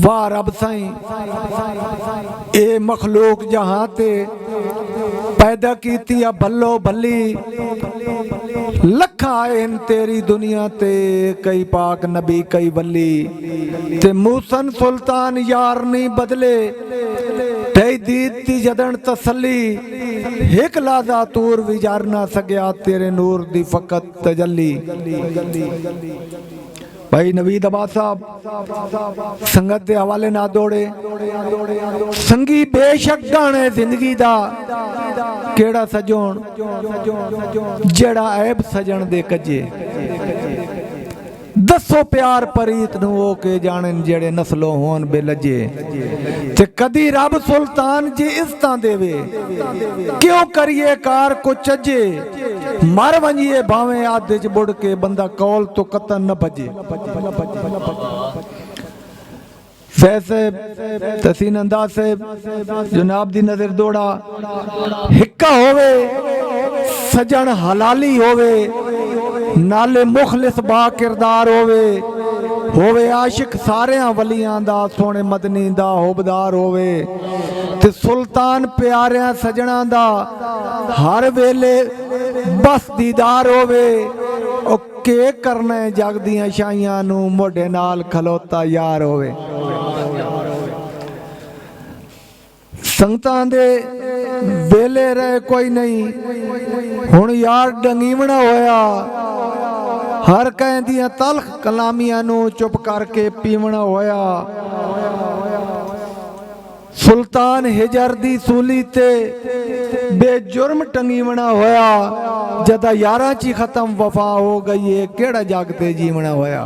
वाह रब साईं ए मखलूक जहां ते पैदा कीती आ भलो भली लखा आए तेरी दुनिया ते कई पाक नबी कई वली ते मूसन सुल्तान यार नहीं बदले ढई दीद दी जदन तसली एक लादा तूर विजार ना सगया तेरे नूर दी फकत तजल्ली। भाई नवीद अब्बास साहब संगत के हवाले ना दौड़े संगी बेशक गाने जिंदगी दा केड़ा सजोण जेड़ा ऐब सजन दे कजे दसो प्यार परीत नू ओ के जानन जेड़े नस्लों होन बेलजे ते कदी रब सुल्तान जी इज्जतां देवे क्यों करिए कार को चजे मर वंजिए भावें आधे च बुड़ के बंदा कौल तो कतन न भजे। तहसीन अंदाज साहब जनाब दी नजर दौड़ा हिक्का होवे सजन हलाली होवे नाले मुखलिस बा किरदार होवे आशिक सारियां वलियां दा सोने मदनी दा होबदार होवे ते सुल्तान प्यारियां सजना दा हर वेले बस दीदार होवे ओ के करने जग दियां शाइयां नू मोढे नाल खलोता यार होवे। संगतां दे वेले रहे कोई नहीं हुण यार डंगीवना होया हर कहंदियां तलख कलामियां नू चुप करके पीवना होया। सुल्तान हिजर दी सूली ते बेजुर्म टंगीवना होया जदा यारां ची खत्म वफा हो गई है केड़ा जागते जीवना होया।